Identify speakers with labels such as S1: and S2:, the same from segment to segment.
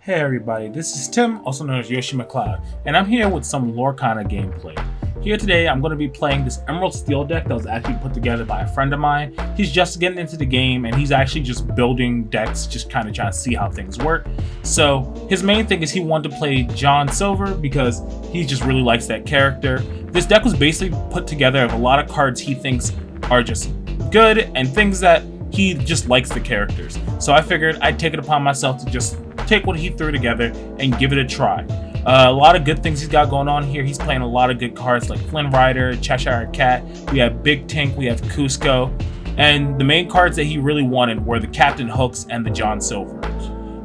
S1: Hey everybody, this is Tim, also known as Yoshi McLeod, and I'm here with some Lorcana gameplay. Here today, I'm going to be playing this Emerald Steel deck that was actually put together by a friend of mine. He's just getting into the game, and he's actually just building decks, just kind of trying to see how things work. So, his main thing is he wanted to play John Silver because he just really likes that character. This deck was basically put together of a lot of cards he thinks are just good, and things that he just likes the characters. So I figured I'd take it upon myself to just take what he threw together and give it a try. A lot of good things he's got going on here. He's playing a lot of good cards like Flynn Rider, Cheshire Cat. We have Big Tank, we have Cusco. And the main cards that he really wanted were the Captain Hooks and the John Silver.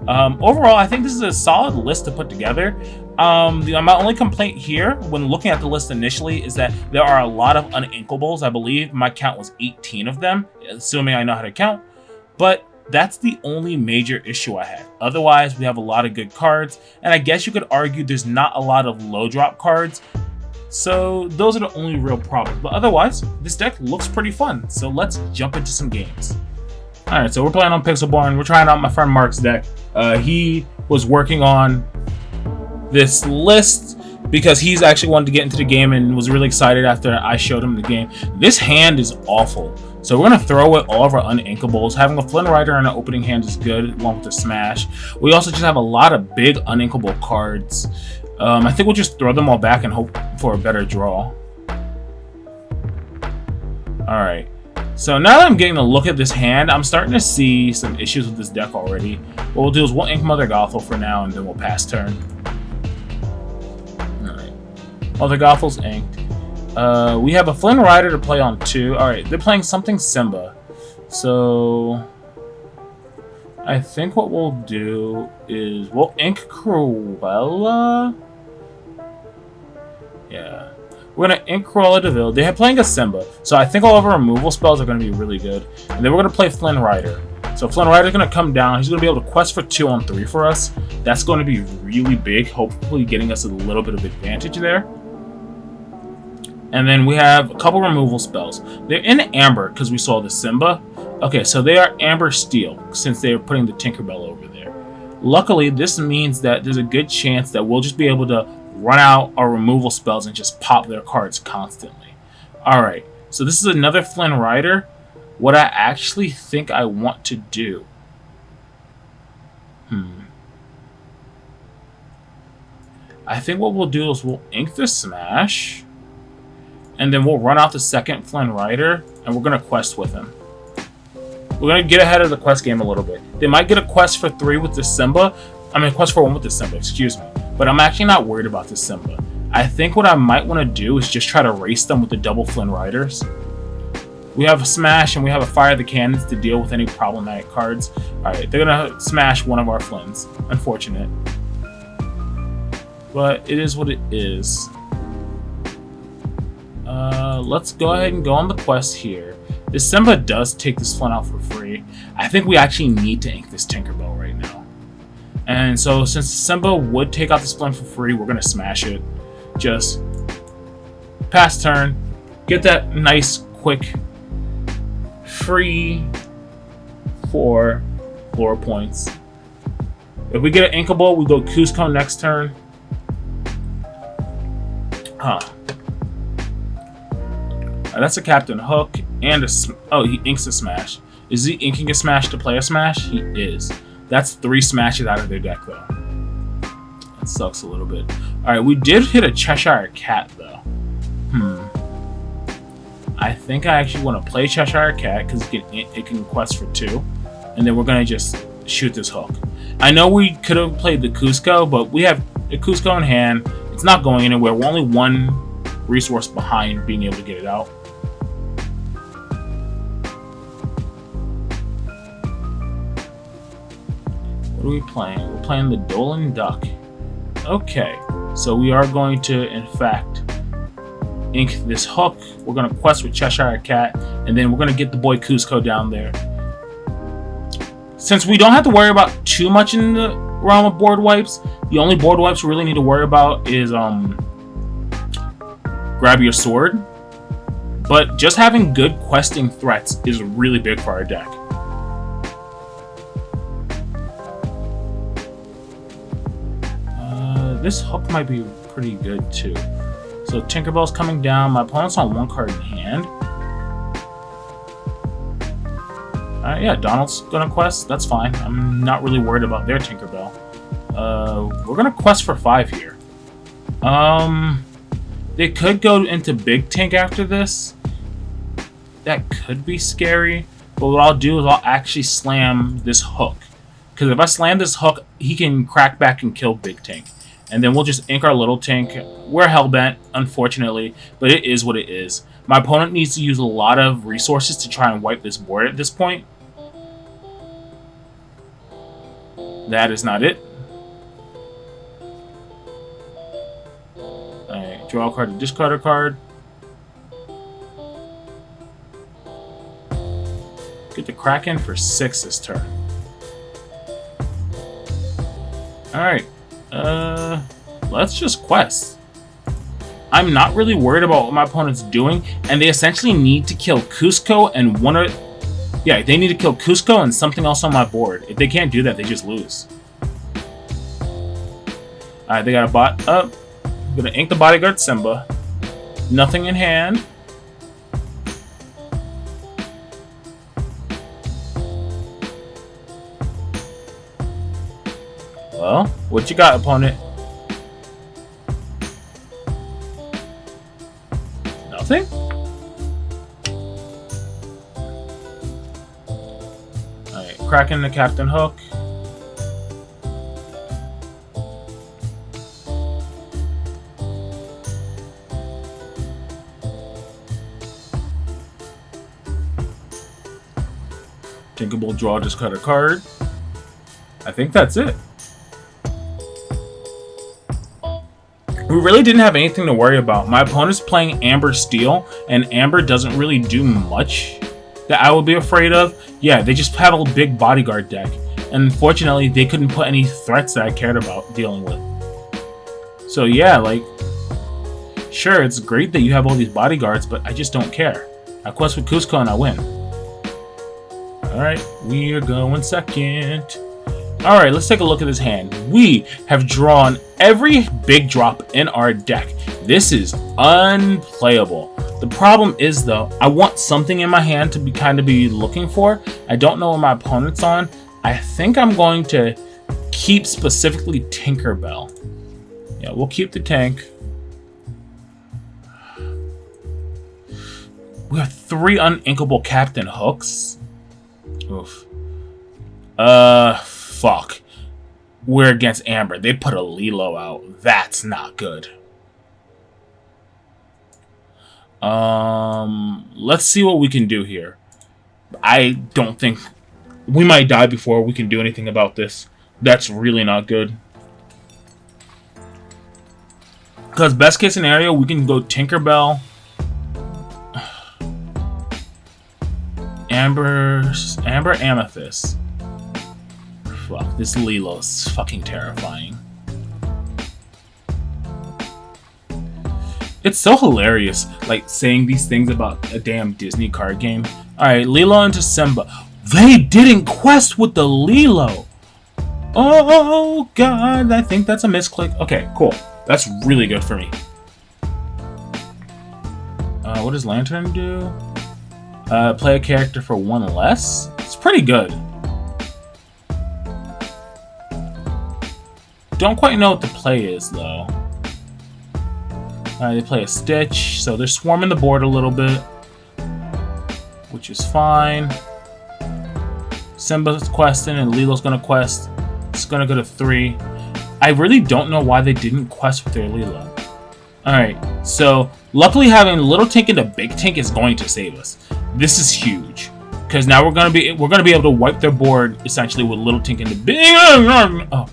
S1: Overall, I think this is a solid list to put together. My only complaint here, when looking at the list initially, is that there are a lot of uninkables. I believe my count was 18 of them, assuming I know how to count. But that's the only major issue I had. Otherwise, we have a lot of good cards, and I guess you could argue there's not a lot of low drop cards. So those are the only real problems. But otherwise, this deck looks pretty fun. So let's jump into some games. Alright, so we're playing on Pixelborn. We're trying out my friend Mark's deck. He was working on this list because he's actually wanted to get into the game and was really excited after I showed him the game. This hand is awful. So we're going to throw away all of our uninkables. Having a Flynn Rider in an opening hand is good, along with the Smash. We also just have a lot of big uninkable cards. I think we'll just throw them all back and hope for a better draw. Alright. So now that I'm getting a look at this hand, I'm starting to see some issues with this deck already. What we'll do is we'll ink Mother Gothel for now, and then we'll pass turn. Alright. Mother Gothel's inked. We have a Flynn Rider to play on 2. Alright, they're playing something Simba. So I think what we'll do is we'll ink Cruella. Yeah. We're going to ink Cruella DeVille. They're playing a Simba. So I think all of our removal spells are going to be really good. And then we're going to play Flynn Rider. So Flynn Rider's going to come down. He's going to be able to quest for 2 on 3 for us. That's going to be really big. Hopefully getting us a little bit of advantage there. And then we have a couple removal spells. They're in Amber because we saw the Simba. Okay, so they are Amber Steel since they are putting the Tinkerbell over there. Luckily, this means that there's a good chance that we'll just be able to run out our removal spells and just pop their cards constantly. Alright, so this is another Flynn Rider. What I actually think I want to do. I think what we'll do is we'll ink the Smash. And then we'll run out the second Flynn Rider, and we're going to quest with him. We're going to get ahead of the quest game a little bit. They might get a quest for 3 with the Simba. Quest for 1 with the Simba, excuse me. But I'm actually not worried about the Simba. I think what I might want to do is just try to race them with the double Flynn Riders. We have a Smash, and we have a Fire the Cannons to deal with any problematic cards. Alright, they're going to smash one of our Flynns. Unfortunate. But it is what it is. Let's go ahead and go on the quest here. This Simba does take this Flynn out for free. I think we actually need to ink this Tinkerbell right now. And so since Simba would take out this Flynn for free, we're going to smash it. Just pass turn. Get that nice, quick, free 4 floor points. If we get an inkable, we go Cusco next turn. That's a Captain Hook and a... Oh, he inks a Smash. Is he inking a Smash to play a Smash? He is. That's 3 Smashes out of their deck, though. That sucks a little bit. Alright, we did hit a Cheshire Cat, though. I think I actually want to play Cheshire Cat because it can quest for 2. And then we're going to just shoot this hook. I know we could have played the Cusco, but we have the Cusco in hand. It's not going anywhere. We're only 1 resource behind being able to get it out. What are we playing? We're playing the Dolan Duck. Okay, so we are going to, in fact, ink this hook. We're going to quest with Cheshire Cat, and then we're going to get the boy Cusco down there. Since we don't have to worry about too much in the realm of board wipes, the only board wipes we really need to worry about is grab your sword. But just having good questing threats is really big for our deck. This hook might be pretty good too. So Tinkerbell's coming down. My opponent's on 1 card in hand. Alright, yeah, Donald's gonna quest. That's fine. I'm not really worried about their Tinkerbell. We're gonna quest for 5 here. They could go into Big Tank after this. That could be scary. But what I'll do is I'll actually slam this hook. Because if I slam this hook, he can crack back and kill Big Tank. And then we'll just ink our little tank. We're hellbent, unfortunately, but it is what it is. My opponent needs to use a lot of resources to try and wipe this board at this point. That is not it. Alright, draw a card to discard a card. Get the Kraken for 6 this turn. Alright. Let's just quest. I'm not really worried about what my opponent's doing, and they essentially need to kill Cusco and they need to kill Cusco and something else on my board. If they can't do that, they just lose. Alright, they got a bot up. I'm gonna ink the bodyguard Simba. Nothing in hand. Well, what you got, opponent? Nothing? Alright, cracking the Captain Hook. Tinkerbell draw, discard a card. I think that's it. We really didn't have anything to worry about. My opponent's playing Amber Steel, and Amber doesn't really do much that I would be afraid of. Yeah, they just have a big bodyguard deck. And unfortunately, they couldn't put any threats that I cared about dealing with. So yeah, like, sure, it's great that you have all these bodyguards, but I just don't care. I quest with Cusco and I win. Alright, we are going second. Alright, let's take a look at this hand. We have drawn every big drop in our deck. This is unplayable. The problem is, though, I want something in my hand to be looking for. I don't know what my opponent's on. I think I'm going to keep specifically Tinkerbell. Yeah, we'll keep the tank. We have 3 uninkable Captain Hooks. Oof. Fuck. We're against Amber. They put a Lilo out. That's not good. Let's see what we can do here. I don't think... We might die before we can do anything about this. That's really not good. Because best case scenario, we can go Tinkerbell. Amber Amethyst. Fuck, this Lilo's fucking terrifying. It's so hilarious, like, saying these things about a damn Disney card game. Alright, Lilo into Simba. They didn't quest with the Lilo! Oh, God, I think that's a misclick. Okay, cool. That's really good for me. What does Lantern do? Play a character for 1 less? It's pretty good. Don't quite know what the play is, though. They play a Stitch, so they're swarming the board a little bit, which is fine. Simba's questing, and Lilo's gonna quest. It's gonna go to 3. I really don't know why they didn't quest with their Lilo. Alright, so luckily having Little Tank into Big Tank is going to save us. This is huge, because now we're gonna be able to wipe their board essentially with Little Tank into Big. Oh.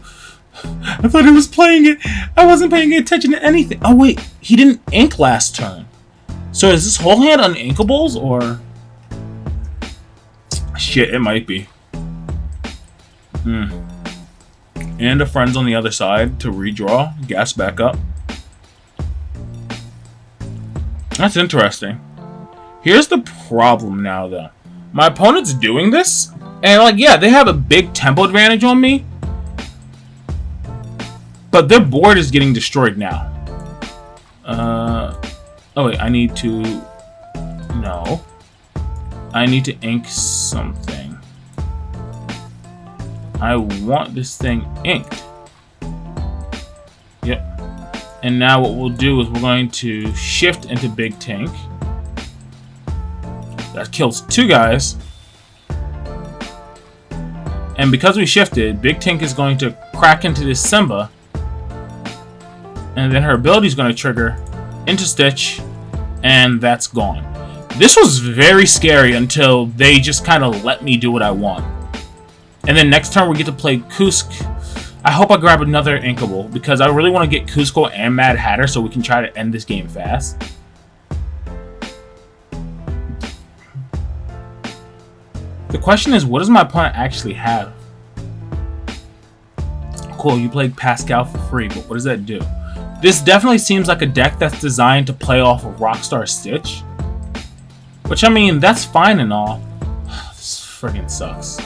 S1: I thought he was playing it. I wasn't paying attention to anything. Oh wait, he didn't ink last turn. So is this whole hand uninkables or? Shit, it might be. And a friend's on the other side to redraw, gas back up. That's interesting. Here's the problem now, though. My opponent's doing this, and like, yeah, they have a big tempo advantage on me. But their board is getting destroyed now. Oh wait, I need to... No. I need to ink something. I want this thing inked. Yep. And now what we'll do is we're going to shift into Big Tank. That kills 2 guys. And because we shifted, Big Tank is going to crack into this Simba. And then her ability is going to trigger into Stitch. And that's gone. This was very scary until they just kind of let me do what I want. And then next turn we get to play Kuzco. I hope I grab another inkable because I really want to get Kuzco and Mad Hatter so we can try to end this game fast. The question is, what does my opponent actually have? Cool, you played Pascal for free, but what does that do? This definitely seems like a deck that's designed to play off of Rockstar Stitch. Which, I mean, that's fine and all. This friggin' sucks.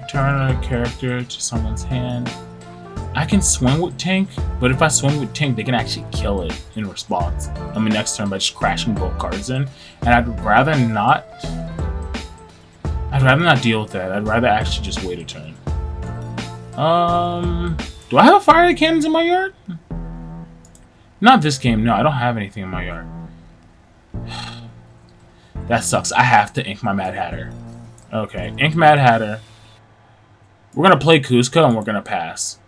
S1: Return a character to someone's hand. I can swing with Tank, but if I swing with Tank, they can actually kill it in response. I mean, next turn by just crashing both cards in. And I'd rather not deal with that. I'd rather actually just wait a turn. Do I have a fire cannons in my yard? Not this game. No, I don't have anything in my yard. That sucks. I have to ink my Mad Hatter. Okay, ink Mad Hatter. We're gonna play Kuzco and we're gonna pass.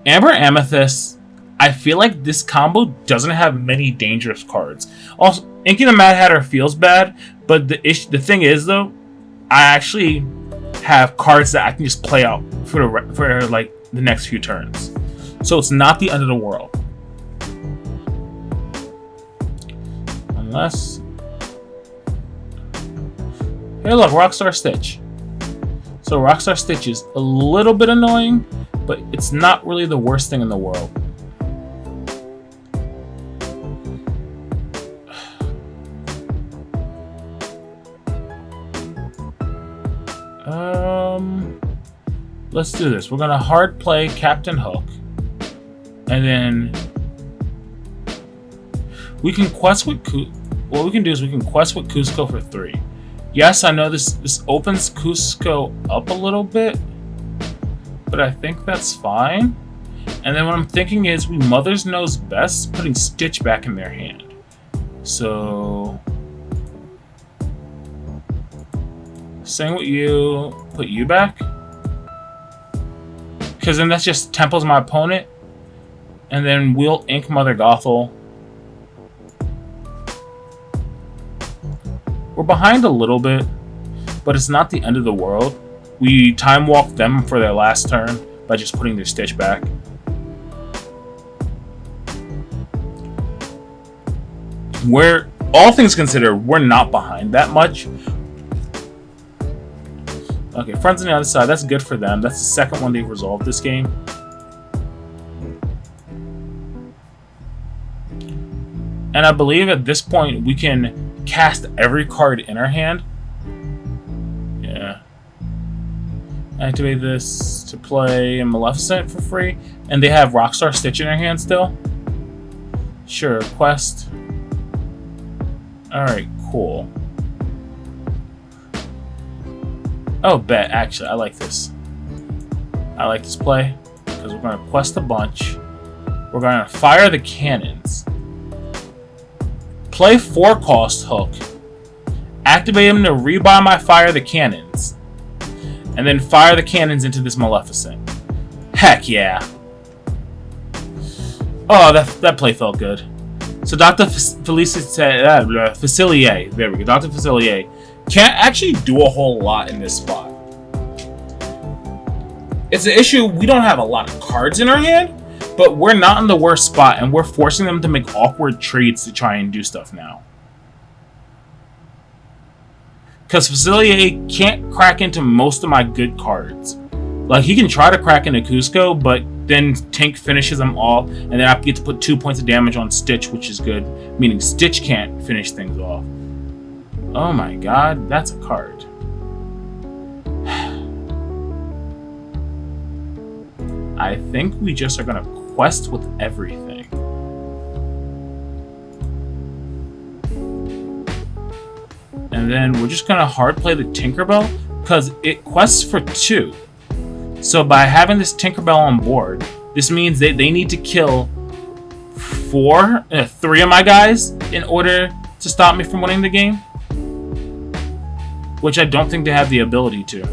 S1: Amber Amethyst. I feel like this combo doesn't have many dangerous cards. Also, inking the Mad Hatter feels bad, but the thing is though, I actually have cards that I can just play out for like the next few turns. So it's not the end of the world. Unless... Hey look, Rockstar Stitch. So Rockstar Stitch is a little bit annoying, but it's not really the worst thing in the world. Let's do this. We're gonna hard play Captain Hook, and then we can quest with what we can do is we can quest with Kuzco for 3. Yes, I know this opens Kuzco up a little bit, but I think that's fine. And then what I'm thinking is we Mother's Knows Best putting Stitch back in their hand. So same with you, put you back. Because then that just temples my opponent. And then we'll ink Mother Gothel. We're behind a little bit, but it's not the end of the world. We time walk them for their last turn by just putting their Stitch back. We're, all things considered, we're not behind that much. Okay, friends on the other side, that's good for them. That's the second one they've resolved this game. And I believe at this point we can cast every card in our hand. Yeah. Activate this to play Maleficent for free. And they have Rockstar Stitch in their hand still. Sure, quest. Alright, cool. Oh, bet. Actually, I like this. I like this play because we're going to quest a bunch. We're going to fire the cannons. Play 4-cost Hook. Activate him to rebuy my fire the cannons. And then fire the cannons into this Maleficent. Heck yeah. Oh, that play felt good. So Dr. Facilier, there we go. Dr. Facilier can't actually do a whole lot in this spot. It's an issue, we don't have a lot of cards in our hand, but we're not in the worst spot, and we're forcing them to make awkward trades to try and do stuff now. Because Facilier can't crack into most of my good cards. Like, he can try to crack into Kuzco, but then Tank finishes them all, and then I get to put 2 points of damage on Stitch, which is good, meaning Stitch can't finish things off. Oh my god, that's a card. I think we just are gonna quest with everything. And then we're just gonna hard play the Tinkerbell because it quests for 2. So by having this Tinkerbell on board, this means that they need to kill 3 of my guys in order to stop me from winning the game. Which I don't think they have the ability to.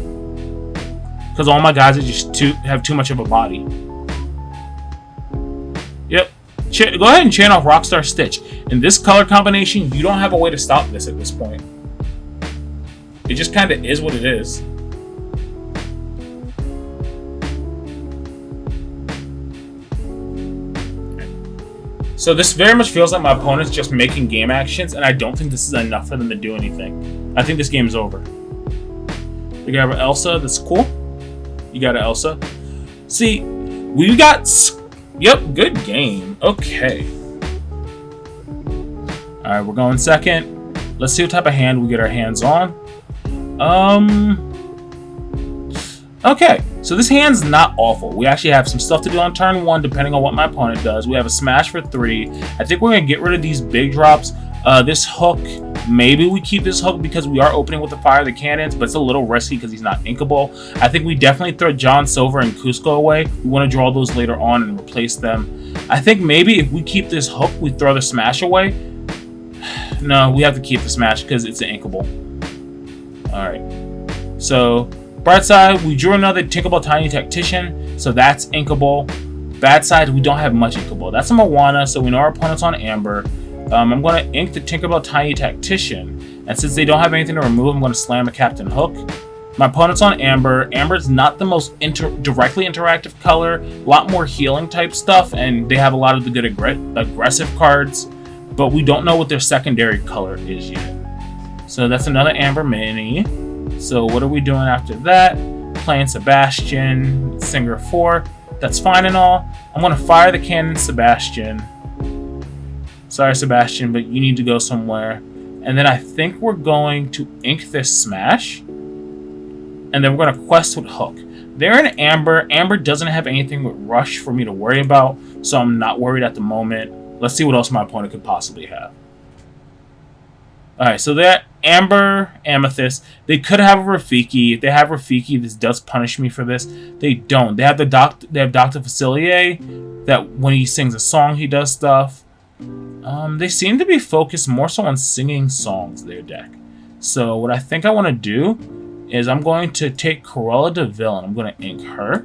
S1: Because all my guys are just have too much of a body. Yep. Go ahead and chain off Rockstar Stitch. In this color combination, you don't have a way to stop this at this point. It just kind of is what it is. So this very much feels like my opponent's just making game actions, and I don't think this is enough for them to do anything. I think this game's over. We got Elsa, that's cool. You got an Elsa. See, we got... Yep, good game. Okay. Alright, we're going second. Let's see what type of hand we get our hands on. Okay, so this hand's not awful. We actually have some stuff to do on turn 1, depending on what my opponent does. We have a smash for 3. I think we're going to get rid of these big drops. This hook, maybe we keep this hook because we are opening with the fire of the cannons, but it's a little risky because he's not inkable. I think we definitely throw John Silver and Cusco away. We want to draw those later on and replace them. I think maybe if we keep this hook, we throw the smash away. No, we have to keep the smash because it's an inkable. Alright, so bright side, we drew another Tinkerbell Tiny Tactician, so that's inkable. Bad side, we don't have much inkable. That's a Moana, so we know our opponent's on Amber. I'm going to ink the Tinkerbell Tiny Tactician, and since they don't have anything to remove, I'm going to slam a Captain Hook. My opponent's on Amber. Amber's not the most directly interactive color, a lot more healing type stuff, and they have a lot of the good aggressive cards, but we don't know what their secondary color is yet. So that's another Amber mini. So what are we doing after that? Playing Sebastian, Singer 4. That's fine and all. I'm going to fire the cannon, Sebastian. Sorry, Sebastian, but you need to go somewhere. And then I think we're going to ink this smash. And then we're going to quest with Hook. They're in Amber. Amber doesn't have anything with Rush for me to worry about, so I'm not worried at the moment. Let's see what else my opponent could possibly have. Alright, so they're Amber, Amethyst. They could have a Rafiki. If they have Rafiki, this does punish me for this. They don't. They have Dr. Facilier, that when he sings a song, he does stuff. They seem to be focused more so on singing songs, their deck. So what I think I want to do is I'm going to take Cruella de Vil and I'm going to ink her.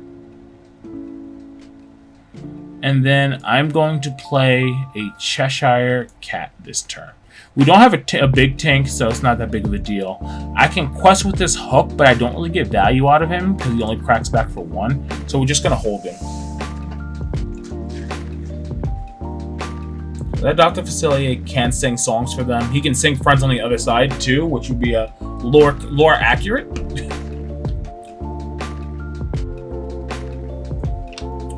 S1: And then I'm going to play a Cheshire Cat this turn. We don't have a big tank, so it's not that big of a deal. I can quest with this Hook, but I don't really get value out of him because he only cracks back for 1. So we're just going to hold him. That Dr. Facilier can sing songs for them. He can sing Friends on the Other Side too, which would be a lore accurate.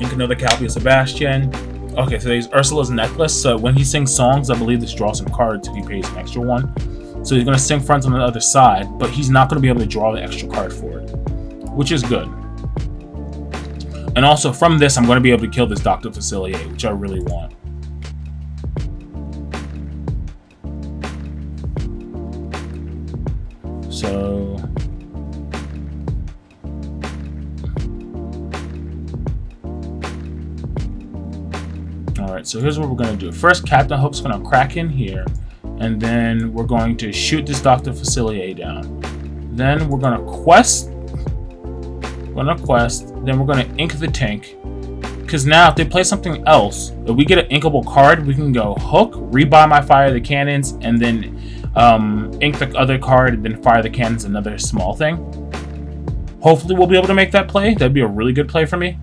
S1: Ink another copy of Sebastian. Okay, so there's Ursula's necklace. So when he sings songs, I believe this draws some cards if he pays an extra 1. So he's going to sing Friends on the Other Side, but he's not going to be able to draw the extra card for it, which is good. And also from this, I'm going to be able to kill this Dr. Facilier, which I really want. So alright, so here's what we're going to do. First, Captain Hook's going to crack in here, and then we're going to shoot this Dr. Facilier down. Then we're going to quest. Then we're going to ink the tank. Because now, if they play something else, if we get an inkable card, we can go Hook, rebuy my Fire the Cannons, and then ink the other card, and then Fire the Cannons, another small thing. Hopefully we'll be able to make that play. That'd be a really good play for me.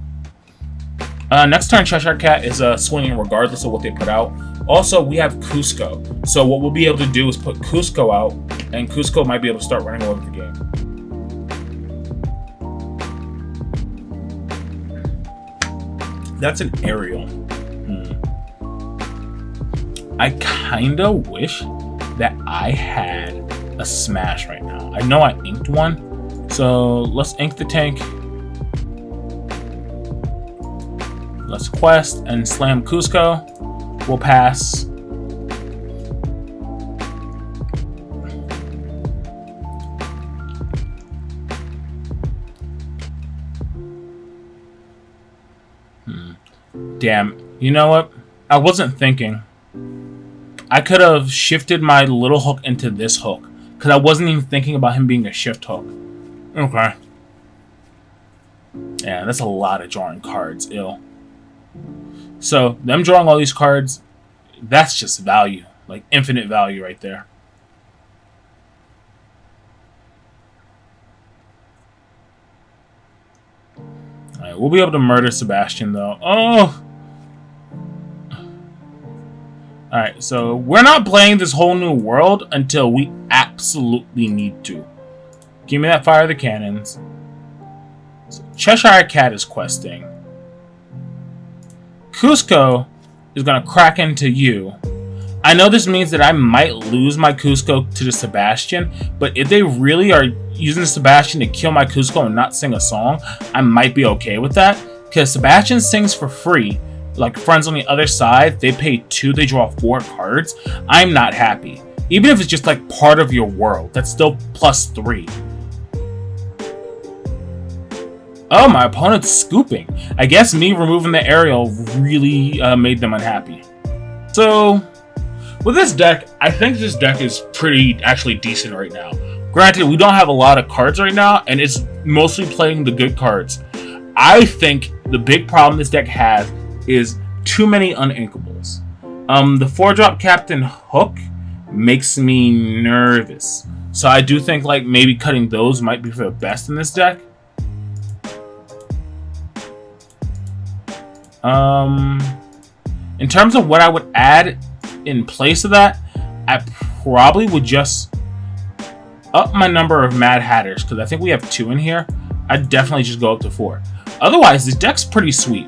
S1: Next turn, Cheshire Cat is swinging regardless of what they put out. Also, we have Cusco. So what we'll be able to do is put Cusco out, and Cusco might be able to start running over the game. That's an aerial. I kinda wish that I had a smash right now. I know I inked one, so let's ink the tank. Let's quest and slam Cusco. We'll pass. Damn, you know what? I wasn't thinking. I could have shifted my little hook into this hook, because I wasn't even thinking about him being a shift hook. Okay. Yeah, that's a lot of drawing cards, ill. So, them drawing all these cards, that's just value. Like, infinite value right there. Alright, we'll be able to murder Sebastian, though. Oh! Alright, so we're not playing this whole new world until we absolutely need to. Give me that fire of the cannons. So Cheshire Cat is questing. Cusco is going to crack into you. I know this means that I might lose my Cusco to the Sebastian, but if they really are using the Sebastian to kill my Cusco and not sing a song, I might be okay with that. Because Sebastian sings for free. Like friends on the other side, they pay 2, they draw 4 cards. I'm not happy. Even if it's just like part of your world, that's still +3. Oh, my opponent's scooping. I guess me removing the aerial really made them unhappy. So, with this deck, I think this deck is pretty actually decent right now. Granted, we don't have a lot of cards right now, and it's mostly playing the good cards. I think the big problem this deck has is too many uninkables. The 4-drop Captain Hook makes me nervous. So I do think like maybe cutting those might be for the best in this deck. In terms of what I would add in place of that, I probably would just up my number of Mad Hatters, because I think we have 2 in here. I'd definitely just go up to 4. Otherwise, this deck's pretty sweet.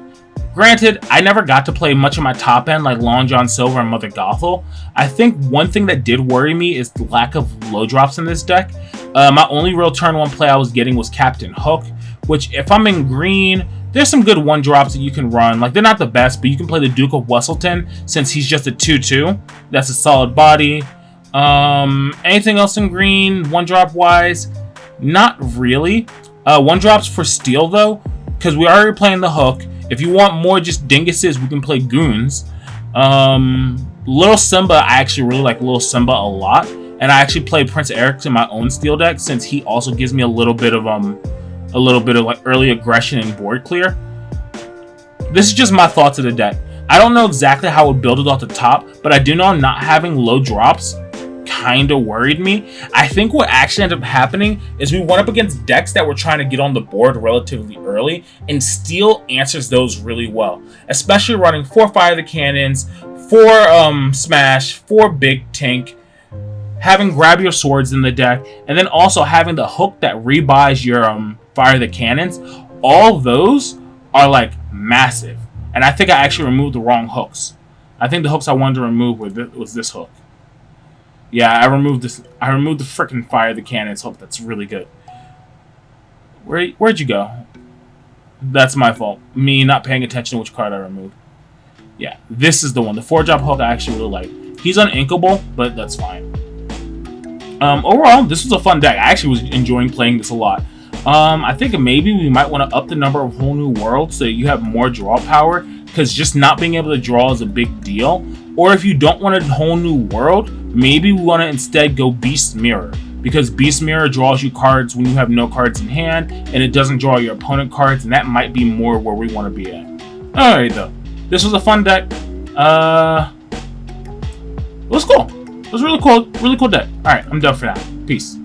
S1: Granted, I never got to play much of my top end like Long John Silver and Mother Gothel. I think one thing that did worry me is the lack of low drops in this deck. My only real turn 1 play I was getting was Captain Hook, which if I'm in green, there's some good 1-drops that you can run. Like, they're not the best, but you can play the Duke of Wesselton since he's just a 2-2. That's a solid body. Anything else in green, 1-drop wise? Not really. 1-drops for steel though, because we're already playing the Hook. If you want more just dinguses, we can play Goons. Little Simba, I actually really like Little Simba a lot. And I actually play Prince Eric in my own steel deck since he also gives me a little bit of like early aggression and board clear. This is just my thoughts of the deck. I don't know exactly how it would build it off the top, but I do know not having low drops kind of worried me. I think what actually ended up happening is we went up against decks that were trying to get on the board relatively early, and Steel answers those really well, especially running 4 Fire the Cannons, 4 Smash, 4 Big Tank, having Grab Your Swords in the deck, and then also having the Hook that rebuys your Fire the Cannons. All those are like massive, and I think I actually removed the wrong hooks. I think the hooks I wanted to remove was this hook. Yeah, I removed this. I removed the freaking Fire the Cannons hook. That's really good. Where'd you go? That's my fault. Me not paying attention to which card I removed. Yeah, this is the one. The 4-drop hook I actually really like. He's uninkable, but that's fine. Overall, this was a fun deck. I actually was enjoying playing this a lot. I think maybe we might want to up the number of whole new worlds so you have more draw power, because just not being able to draw is a big deal. Or if you don't want a whole new world, maybe we want to instead go Beast Mirror, because Beast Mirror draws you cards when you have no cards in hand, and it doesn't draw your opponent cards, and that might be more where we want to be at. Alright though, this was a fun deck. It was cool. It was really cool deck. Alright, I'm done for now. Peace.